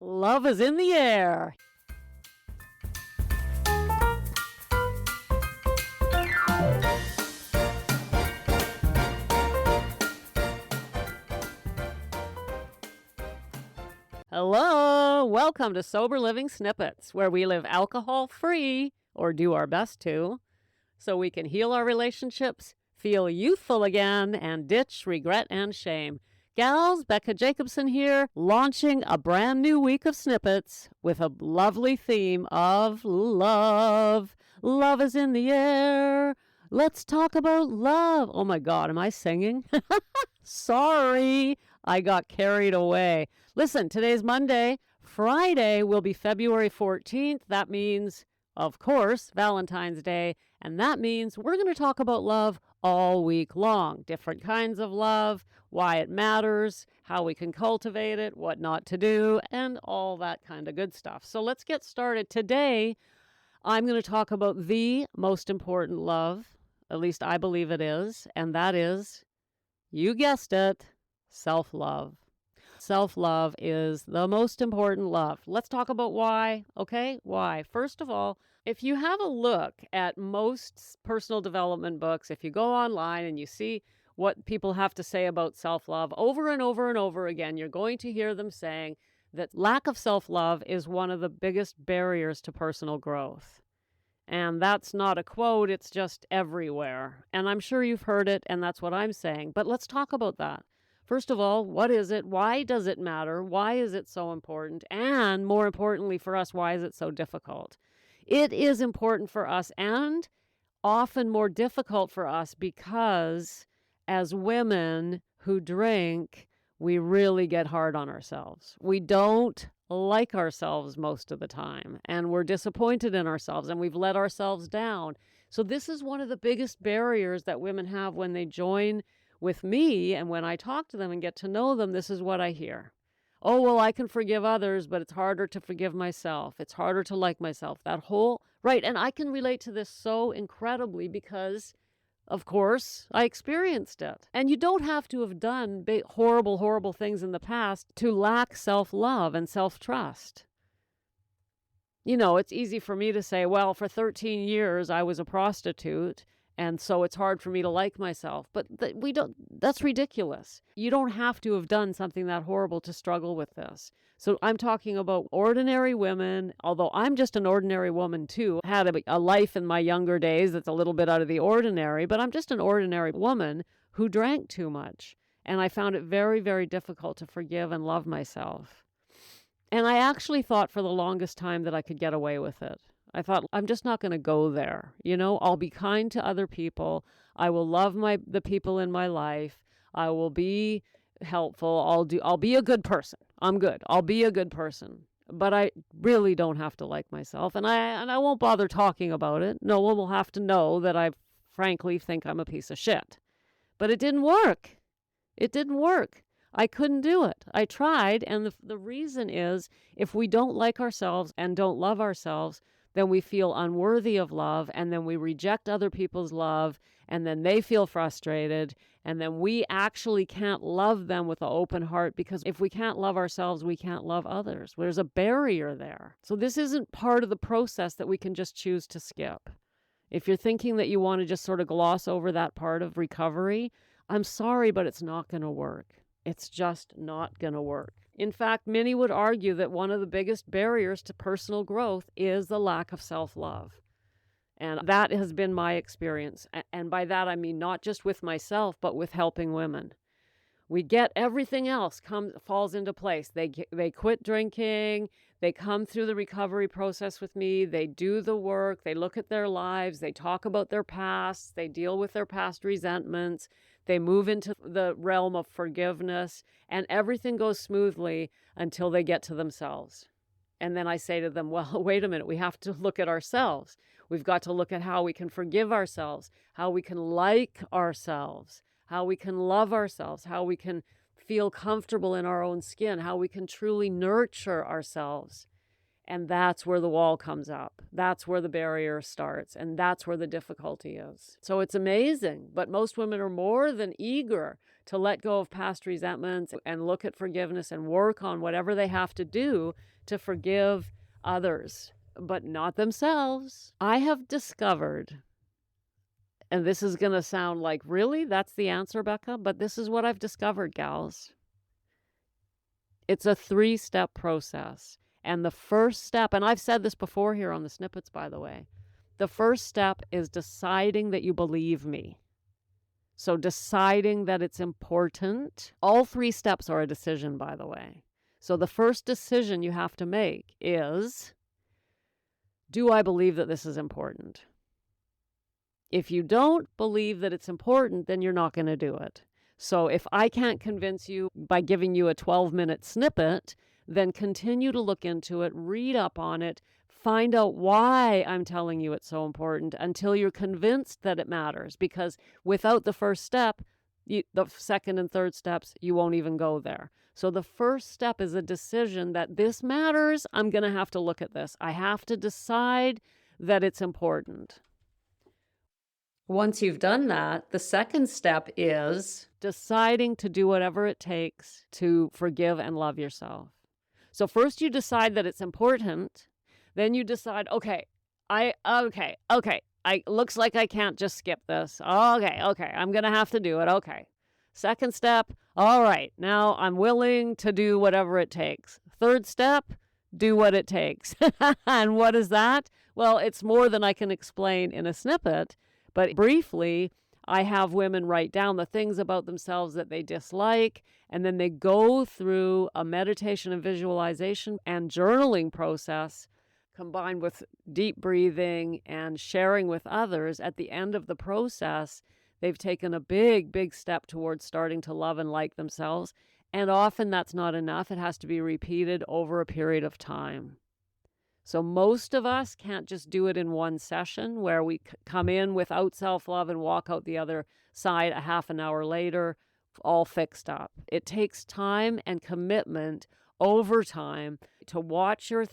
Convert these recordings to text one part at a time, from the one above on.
Love is in the air. Hello, welcome to Sober Living Snippets, where we live alcohol-free, or do our best to, so we can heal our relationships, feel youthful again, and ditch regret and shame. Gals, Becca Jacobson here, launching a brand new week of snippets with a lovely theme of love. Love is in the air. Let's talk about love. Oh my God, am I singing? Sorry, I got carried away. Listen, today's Monday. Friday will be February 14th. That means, of course, Valentine's Day. And that means we're going to talk about love all week long. Different kinds of love, why it matters, how we can cultivate it, what not to do, and all that kind of good stuff. So let's get started. Today, I'm going to talk about the most important love, at least I believe it is, and that is, you guessed it, self-love. Self-love is the most important love. Let's talk about why, okay? Why? First of all, if you have a look at most personal development books, if you go online and you see what people have to say about self-love over and over and over again, you're going to hear them saying that lack of self-love is one of the biggest barriers to personal growth. And that's not a quote, it's just everywhere. And I'm sure you've heard it, and that's what I'm saying. But let's talk about that. First of all, what is it? Why does it matter? Why is it so important? And more importantly for us, why is it so difficult? It is important for us and often more difficult for us because as women who drink, we really get hard on ourselves. We don't like ourselves most of the time, and we're disappointed in ourselves, and we've let ourselves down. So this is one of the biggest barriers that women have when they join with me, and when I talk to them and get to know them, this is what I hear. Oh, well, I can forgive others, but it's harder to forgive myself. It's harder to like myself. Right, and I can relate to this so incredibly because, of course, I experienced it. And you don't have to have done horrible, horrible things in the past to lack self-love and self-trust. You know, it's easy for me to say, well, for 13 years, I was a prostitute, and so it's hard for me to like myself. But that's ridiculous. You don't have to have done something that horrible to struggle with this. So I'm talking about ordinary women, although I'm just an ordinary woman too. I had a life in my younger days that's a little bit out of the ordinary, but I'm just an ordinary woman who drank too much. And I found it very, very difficult to forgive and love myself. And I actually thought for the longest time that I could get away with it. I thought, I'm just not going to go there. You know, I'll be kind to other people. I will love the people in my life. I will be helpful. I'll be a good person. I'm good. I'll be a good person. But I really don't have to like myself. And I won't bother talking about it. No one will have to know that I frankly think I'm a piece of shit. But it didn't work. It didn't work. I couldn't do it. I tried. And the reason is if we don't like ourselves and don't love ourselves, then we feel unworthy of love, and then we reject other people's love, and then they feel frustrated, and then we actually can't love them with an open heart, because if we can't love ourselves, we can't love others. There's a barrier there. So this isn't part of the process that we can just choose to skip. If you're thinking that you want to just sort of gloss over that part of recovery, I'm sorry, but it's not going to work. It's just not going to work. In fact, many would argue that one of the biggest barriers to personal growth is the lack of self-love. And that has been my experience. And by that, I mean not just with myself, but with helping women. We get everything else falls into place. They quit drinking. They come through the recovery process with me. They do the work. They look at their lives. They talk about their past. They deal with their past resentments. They move into the realm of forgiveness, and everything goes smoothly until they get to themselves. And then I say to them, well, wait a minute, we have to look at ourselves. We've got to look at how we can forgive ourselves, how we can like ourselves, how we can love ourselves, how we can feel comfortable in our own skin, how we can truly nurture ourselves. And that's where the wall comes up. That's where the barrier starts. And that's where the difficulty is. So it's amazing. But most women are more than eager to let go of past resentments and look at forgiveness and work on whatever they have to do to forgive others, but not themselves. I have discovered, and this is going to sound like, really? That's the answer, Becca? But this is what I've discovered, gals. It's a 3-step process. And the first step, and I've said this before here on the snippets, by the way, the first step is deciding that you believe me. So deciding that it's important. All 3 steps are a decision, by the way. So the first decision you have to make is, do I believe that this is important? If you don't believe that it's important, then you're not going to do it. So if I can't convince you by giving you a 12-minute snippet, then continue to look into it, read up on it, find out why I'm telling you it's so important until you're convinced that it matters. Because without the first step, the second and third steps, you won't even go there. So the first step is a decision that this matters. I'm going to have to look at this. I have to decide that it's important. Once you've done that, the second step is deciding to do whatever it takes to forgive and love yourself. So first you decide that it's important, then you decide, okay, looks like I can't just skip this. Okay, I'm going to have to do it. Okay. Second step, all right, now I'm willing to do whatever it takes. Third step, do what it takes. And what is that? Well, it's more than I can explain in a snippet. But briefly, I have women write down the things about themselves that they dislike, and then they go through a meditation and visualization and journaling process combined with deep breathing and sharing with others. At the end of the process, they've taken a big, big step towards starting to love and like themselves. And often that's not enough. It has to be repeated over a period of time. So most of us can't just do it in one session where we come in without self-love and walk out the other side a half an hour later, all fixed up. It takes time and commitment over time to watch your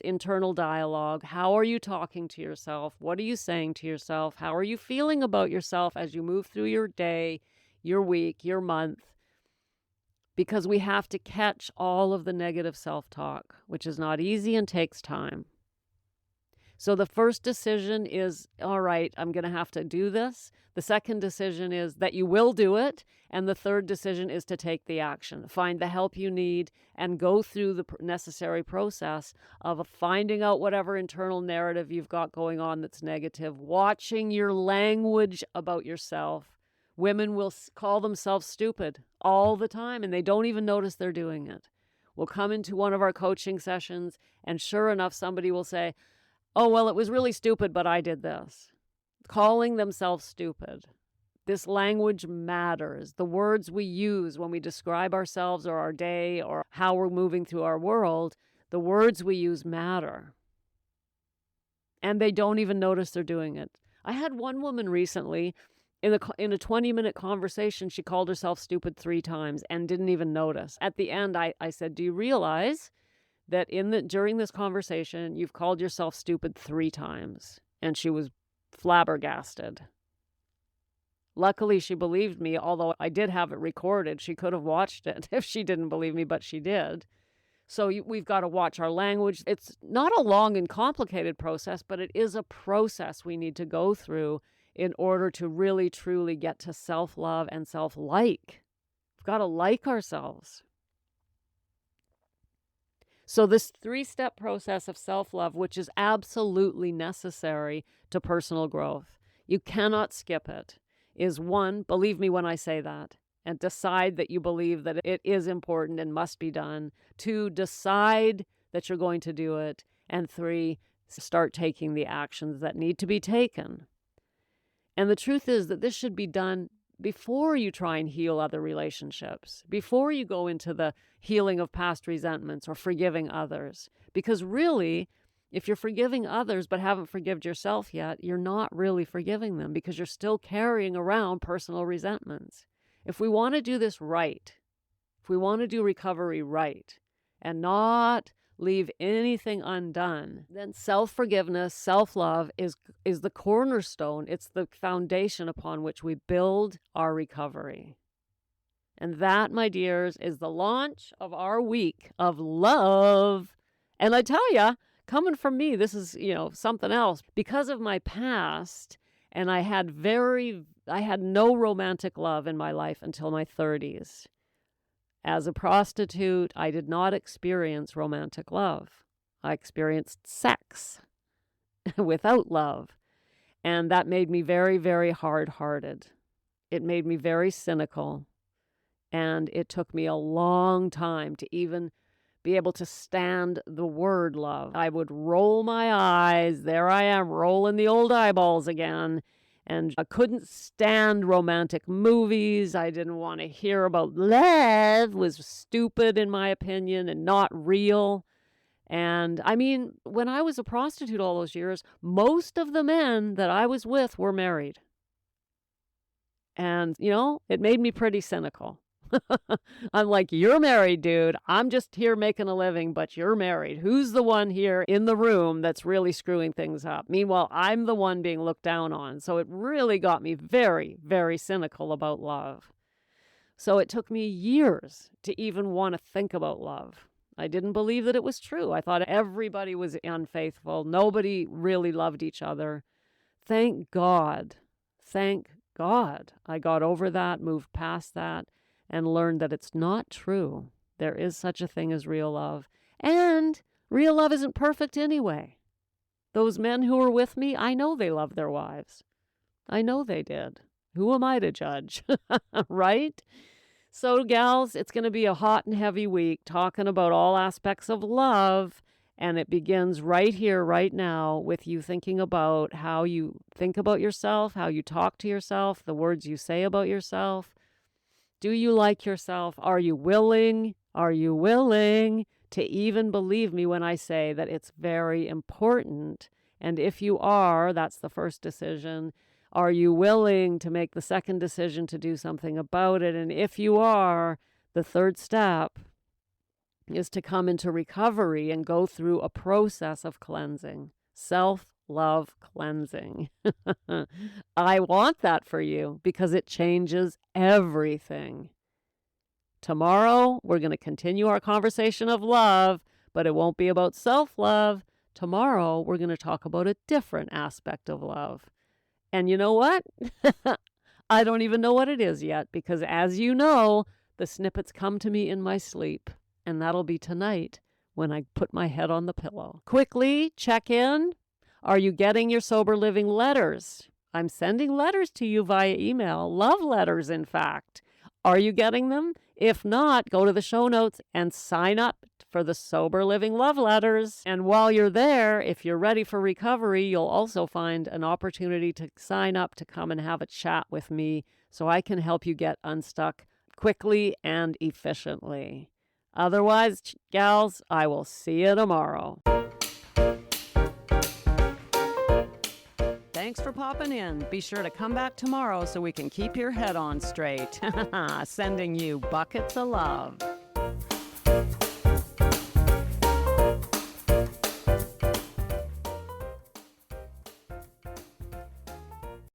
internal dialogue. How are you talking to yourself? What are you saying to yourself? How are you feeling about yourself as you move through your day, your week, your month? Because we have to catch all of the negative self-talk, which is not easy and takes time. So the first decision is, all right, I'm going to have to do this. The second decision is that you will do it. And the third decision is to take the action, find the help you need, and go through the necessary process of finding out whatever internal narrative you've got going on that's negative, watching your language about yourself. Women will call themselves stupid all the time, and they don't even notice they're doing it. We'll come into one of our coaching sessions, and sure enough, somebody will say, oh, well, it was really stupid, but I did this. Calling themselves stupid. This language matters. The words we use when we describe ourselves or our day or how we're moving through our world, the words we use matter. And they don't even notice they're doing it. I had one woman recently, in a 20-minute conversation, she called herself stupid 3 times and didn't even notice. At the end, I said, do you realize that during this conversation, you've called yourself stupid 3 times? And she was flabbergasted. Luckily, she believed me, although I did have it recorded. She could have watched it if she didn't believe me, but she did. So we've got to watch our language. It's not a long and complicated process, but it is a process we need to go through in order to really, truly get to self-love and self-like. We've got to like ourselves. So this 3-step process of self-love, which is absolutely necessary to personal growth, you cannot skip it, is 1, believe me when I say that, and decide that you believe that it is important and must be done. 2, decide that you're going to do it. And 3, start taking the actions that need to be taken. And the truth is that this should be done before you try and heal other relationships, before you go into the healing of past resentments or forgiving others. Because really, if you're forgiving others but haven't forgiven yourself yet, you're not really forgiving them because you're still carrying around personal resentments. If we want to do this right, if we want to do recovery right, and not leave anything undone, then self-forgiveness, self-love is the cornerstone. It's the foundation upon which we build our recovery. And that, my dears, is the launch of our week of love. And I tell you, coming from me, this is, something else. Because of my past, and I had no romantic love in my life until my 30s. As a prostitute, I did not experience romantic love. I experienced sex without love. And that made me very, very hard-hearted. It made me very cynical. And it took me a long time to even be able to stand the word love. I would roll my eyes. There I am, rolling the old eyeballs again. And I couldn't stand romantic movies. I didn't want to hear about love. It was stupid, in my opinion, and not real. And I mean, when I was a prostitute all those years, most of the men that I was with were married. And, it made me pretty cynical. I'm like, you're married, dude. I'm just here making a living, but you're married. Who's the one here in the room that's really screwing things up? Meanwhile, I'm the one being looked down on. So it really got me very, very cynical about love. So it took me years to even want to think about love. I didn't believe that it was true. I thought everybody was unfaithful. Nobody really loved each other. Thank God. Thank God. I got over that, moved past that, and learned that it's not true. There is such a thing as real love. And real love isn't perfect anyway. Those men who were with me, I know they loved their wives. I know they did. Who am I to judge? Right? So, gals, it's going to be a hot and heavy week talking about all aspects of love. And it begins right here, right now, with you thinking about how you think about yourself, how you talk to yourself, the words you say about yourself. Do you like yourself? Are you willing? Are you willing to even believe me when I say that it's very important? And if you are, that's the first decision. Are you willing to make the second decision to do something about it? And if you are, the third step is to come into recovery and go through a process of cleansing, self-love cleansing. I want that for you because it changes everything. Tomorrow, we're going to continue our conversation of love, but it won't be about self-love. Tomorrow, we're going to talk about a different aspect of love. And you know what? I don't even know what it is yet because, as you know, the snippets come to me in my sleep. And that'll be tonight when I put my head on the pillow. Quickly, check in. Are you getting your Sober Living letters? I'm sending letters to you via email. Love letters, in fact. Are you getting them? If not, go to the show notes and sign up for the Sober Living love letters. And while you're there, if you're ready for recovery, you'll also find an opportunity to sign up to come and have a chat with me so I can help you get unstuck quickly and efficiently. Otherwise, gals, I will see you tomorrow. Thanks for popping in. Be sure to come back tomorrow so we can keep your head on straight. Sending you buckets of love.